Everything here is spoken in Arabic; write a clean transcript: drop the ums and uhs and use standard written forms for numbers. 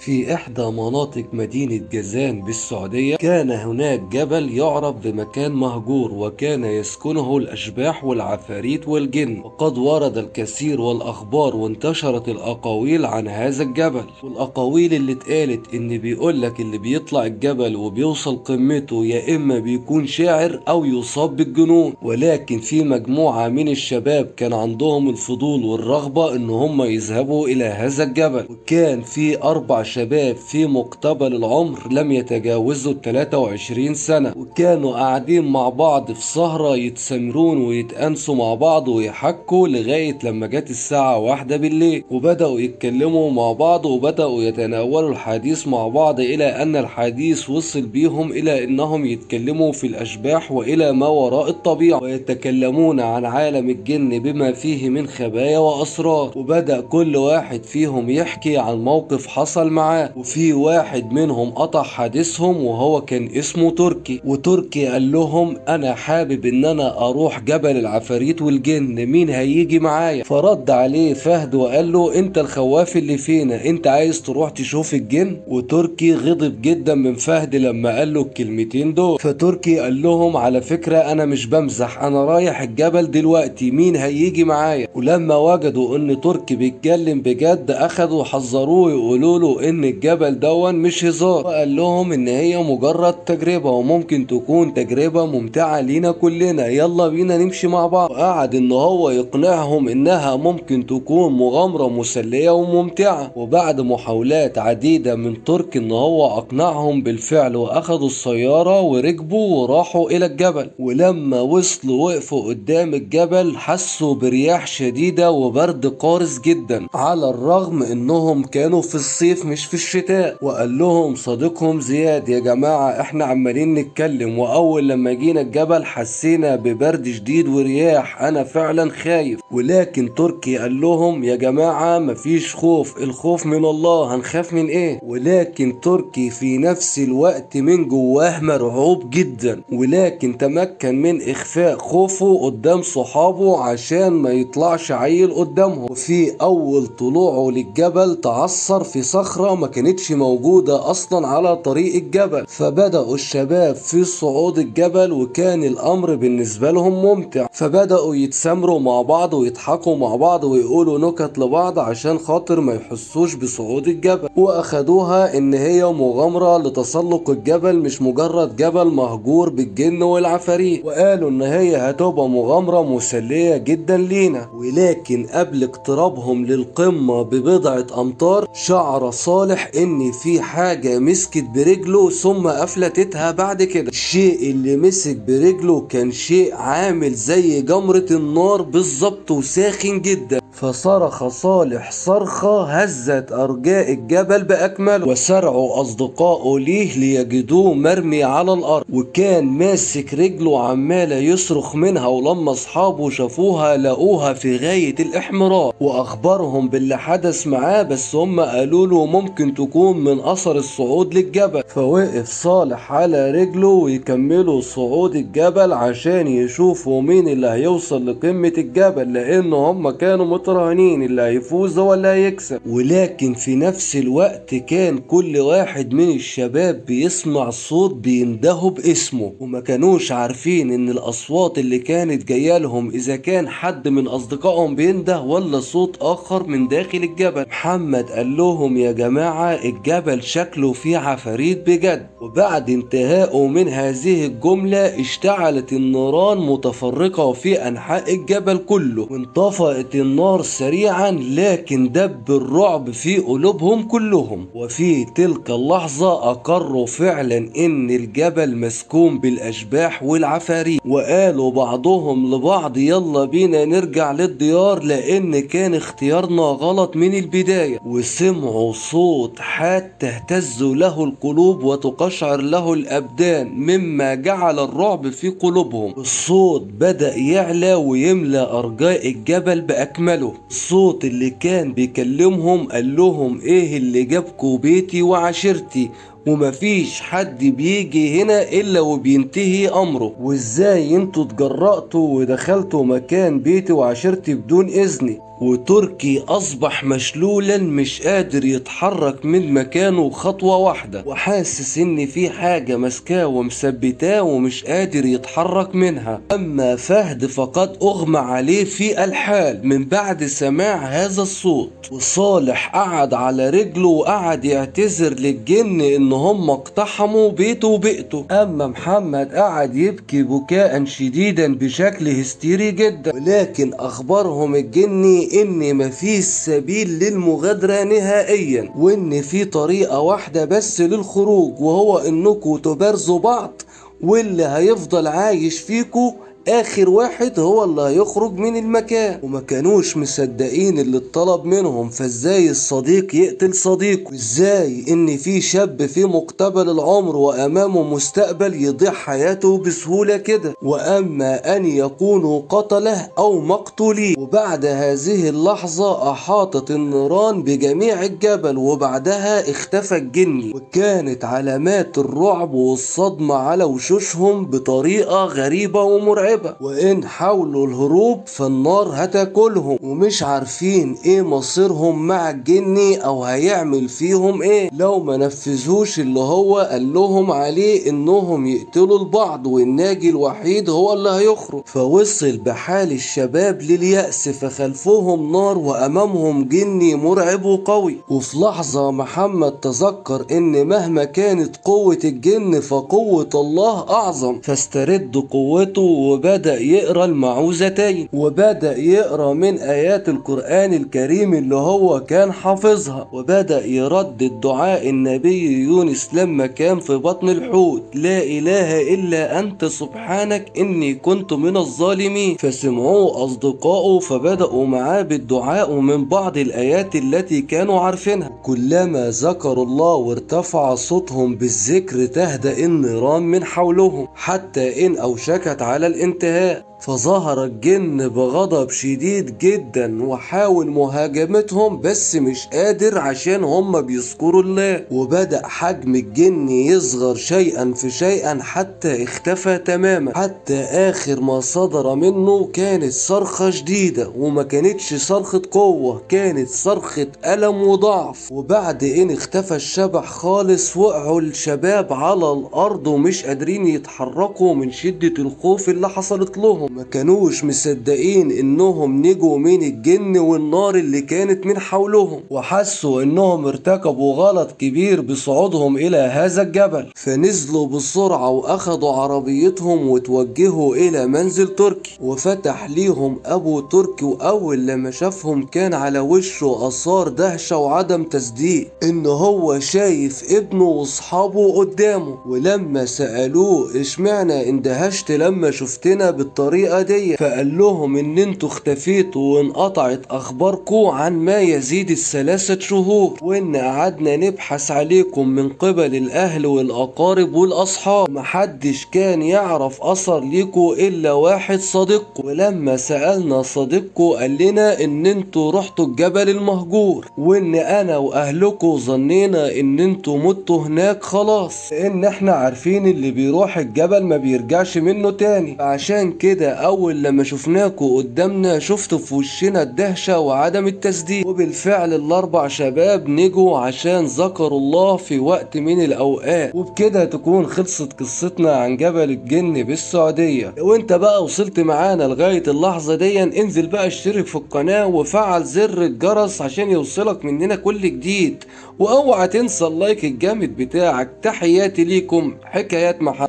في إحدى مناطق مدينة جازان بالسعودية كان هناك جبل يعرف بمكان مهجور، وكان يسكنه الأشباح والعفاريت والجن. وقد ورد الكثير والأخبار وانتشرت الأقاويل عن هذا الجبل، والأقاويل اللي اتقالت إن بيقولك اللي بيطلع الجبل وبيوصل قمته يا إما بيكون شاعر أو يصاب بالجنون. ولكن في مجموعة من الشباب كان عندهم الفضول والرغبة إن هم يذهبوا إلى هذا الجبل، وكان في 4 شباب في مقتبل العمر لم يتجاوزوا 23 سنة، وكانوا قاعدين مع بعض في سهرة يتسمرون ويتأنسوا مع بعض ويحكوا لغاية لما جت الساعة 1 بالليل، وبدأوا يتكلموا مع بعض وبدأوا يتناولوا الحديث مع بعض، إلى أن الحديث وصل بيهم إلى أنهم يتكلموا في الأشباح وإلى ما وراء الطبيعة، ويتكلمون عن عالم الجن بما فيه من خبايا وأسرار. وبدأ كل واحد فيهم يحكي عن موقف حصل معاه، وفي واحد منهم قطع حديثهم وهو كان اسمه تركي. وتركي قال لهم انا حابب ان انا اروح جبل العفاريت والجن، مين هيجي معايا؟ فرد عليه فهد وقال له انت الخواف اللي فينا، انت عايز تروح تشوف الجن؟ وتركي غضب جدا من فهد لما قال له الكلمتين دول. فتركي قال لهم على فكرة انا مش بمزح، انا رايح الجبل دلوقتي، مين هيجي معايا؟ ولما وجدوا ان تركي بيتكلم بجد اخدوا حذروه يقولوا له ان الجبل دون مش هزار، وقال لهم ان هي مجرد تجربة وممكن تكون تجربة ممتعة لينا كلنا، يلا بينا نمشي مع بعض. وقعد ان هو يقنعهم انها ممكن تكون مغامرة مسلية وممتعة. وبعد محاولات عديدة من تركي ان هو اقنعهم بالفعل، واخدوا السيارة وركبوا وراحوا الى الجبل. ولما وصلوا وقفوا قدام الجبل حسوا برياح شديدة وبرد قارس جدا، على الرغم انهم كانوا في الصيف مش في الشتاء. وقال لهم صديقهم زياد يا جماعة احنا عمالين نتكلم، واول لما جينا الجبل حسينا ببرد شديد ورياح، انا فعلا خايف. ولكن تركي قال لهم يا جماعة مفيش خوف، الخوف من الله، هنخاف من ايه؟ ولكن تركي في نفس الوقت من جواه مرعوب جدا، ولكن تمكن من اخفاء خوفه قدام صحابه عشان ما يطلعش عيل قدامهم. وفي اول طلوعه للجبل تعثر في صخرة ما كانتش موجودة اصلا على طريق الجبل، فبدأوا الشباب في صعود الجبل وكان الامر بالنسبة لهم ممتع، فبدأوا يتسامروا مع بعض ويضحكوا مع بعض ويقولوا نكت لبعض عشان خاطر ما يحسوش بصعود الجبل. واخدوها ان هي مغامرة لتسلق الجبل، مش مجرد جبل مهجور بالجن والعفاريت، وقالوا ان هي هتبقى مغامرة مسلية جدا لينا. ولكن قبل اقترابهم للقمة ببضعة امتار شعر صالح ان في حاجة مسكت برجله ثم افلتتها بعد كده. الشيء اللي مسك برجله كان شيء عامل زي جمرة النار بالظبط وساخن جدا، فصرخ صالح صرخة هزت أرجاء الجبل بأكمله، وسرعوا أصدقائه ليه ليجدوه مرمي على الأرض، وكان ماسك رجله عمال يصرخ منها. ولما أصحابه شافوها لقوها في غاية الإحمرار، وأخبرهم باللي حدث معاه، بس هم قالوا له ممكن تكون من أثر الصعود للجبل. فوقف صالح على رجله ويكملوا صعود الجبل عشان يشوفوا مين اللي هيوصل لقمة الجبل، لأن هم كانوا متراهنين اللي هيفوز هو اللي هيكسب. ولكن في نفس الوقت كان كل واحد من الشباب بيسمع صوت بيندهوا باسمه، وما كانوش عارفين ان الاصوات اللي كانت جايه لهم اذا كان حد من اصدقائهم بينده ولا صوت اخر من داخل الجبل. محمد قال لهم يا جماعه الجبل شكله فيه عفاريت بجد. وبعد انتهائه من هذه الجمله اشتعلت النيران متفرقه في انحاء الجبل كله، وانطفأت النار سريعا، لكن دب الرعب في قلوبهم كلهم. وفي تلك اللحظة أقروا فعلا إن الجبل مسكون بالأشباح والعفاريت، وقالوا بعضهم لبعض يلا بينا نرجع للديار لأن كان اختيارنا غلط من البداية. وسمعوا صوت حاد تهتز له القلوب وتقشعر له الأبدان مما جعل الرعب في قلوبهم. الصوت بدأ يعلى ويملى أرجاء الجبل بأكمله. الصوت اللي كان بيكلمهم قال لهم ايه اللي جابكوا بيتي وعشيرتي، ومفيش حد بيجي هنا الا وبينتهي امره، وازاي انتوا اتجرأتوا ودخلتوا مكان بيتي وعشيرتي بدون اذني؟ وتركي أصبح مشلولا مش قادر يتحرك من مكانه خطوة واحدة، وحاسس إن في حاجة مسكاه ومثبتاه ومش قادر يتحرك منها. أما فهد فقد أغمى عليه في الحال من بعد سماع هذا الصوت. وصالح قعد على رجله وقعد يعتذر للجن إن هم اقتحموا بيته وبيئته. أما محمد قعد يبكي بكاء شديدا بشكل هستيري جدا، ولكن أخبرهم الجني إن مفيش سبيل للمغادرة نهائيا، وإن في طريقة واحدة بس للخروج، وهو إنكم تبارزوا بعض، واللي هيفضل عايش فيكم اخر واحد هو اللي هيخرج من المكان. وما كانوش مصدقين اللي اتطلب منهم، فازاي الصديق يقتل صديقه؟ ازاي ان في شاب في مقتبل العمر وامامه مستقبل يضيع حياته بسهولة كده؟ واما ان يكونوا قتله او مقتولين. وبعد هذه اللحظة احاطت النيران بجميع الجبل، وبعدها اختفى الجني، وكانت علامات الرعب والصدمة على وشوشهم بطريقة غريبة ومرعبة. وإن حاولوا الهروب فالنار هتاكلهم، ومش عارفين ايه مصيرهم مع الجني او هيعمل فيهم ايه لو ما نفذوش اللي هو قال لهم عليه، انهم يقتلوا البعض والناجي الوحيد هو اللي هيخرج. فوصل بحال الشباب لليأس، فخلفهم نار وامامهم جني مرعب وقوي. وفي لحظة محمد تذكر ان مهما كانت قوة الجن فقوة الله اعظم، فاسترد قوته وبدأ يقرأ المعوذتين، وبدأ يقرأ من آيات القرآن الكريم اللي هو كان حافظها، وبدأ يردد دعاء النبي يونس لما كان في بطن الحوت: لا إله إلا أنت سبحانك إني كنت من الظالمين. فسمعوه أصدقائه فبدأوا معاه بالدعاء من بعض الآيات التي كانوا عارفينها. كلما ذكروا الله وارتفع صوتهم بالذكر تهدأ النيران من حولهم، حتى إن أوشكت على الانتهاء. فظهر الجن بغضب شديد جدا وحاول مهاجمتهم، بس مش قادر عشان هم بيذكروا الله. وبدأ حجم الجن يصغر شيئا فشيئا حتى اختفى تماما، حتى آخر ما صدر منه كانت صرخة شديدة، وما كانتش صرخة قوة، كانت صرخة ألم وضعف. وبعد ان اختفى الشبح خالص وقعوا الشباب على الأرض ومش قادرين يتحركوا من شدة الخوف اللي حصلت لهم. ما كانوش مصدقين انهم نجوا من الجن والنار اللي كانت من حولهم، وحسوا انهم ارتكبوا غلط كبير بصعودهم الى هذا الجبل. فنزلوا بسرعة واخدوا عربيتهم وتوجهوا الى منزل تركي، وفتح ليهم ابو تركي، واول لما شافهم كان على وشه اثار دهشة وعدم تصديق ان هو شايف ابنه واصحابه قدامه. ولما سألوه اشمعنى اندهشت لما شفتنا بالطريقة دي، فقال لهم ان انتوا اختفيتوا وانقطعت اخباركم عن ما يزيد ال3 شهور، وان قعدنا نبحث عليكم من قبل الاهل والاقارب والاصحاب، محدش كان يعرف اثر ليكم الا واحد صديقكم. ولما سألنا صديقكم قال لنا ان انتوا رحتوا الجبل المهجور، وان انا واهلكم ظنينا ان انتوا متوا هناك خلاص، لان احنا عارفين اللي بيروح الجبل ما بيرجعش منه تاني. عشان كده اول لما شفناكوا قدامنا شفتوا في وشنا الدهشة وعدم التصديق. وبالفعل ال4 شباب نجوا عشان ذكروا الله في وقت من الاوقات. وبكده تكون خلصت قصتنا عن جبل الجن بالسعودية. لو انت بقى وصلت معانا لغاية اللحظة دي انزل بقى اشترك في القناة وفعل زر الجرس عشان يوصلك مننا كل جديد، واوعى تنسى اللايك الجامد بتاعك. تحياتي ليكم، حكايات محمد.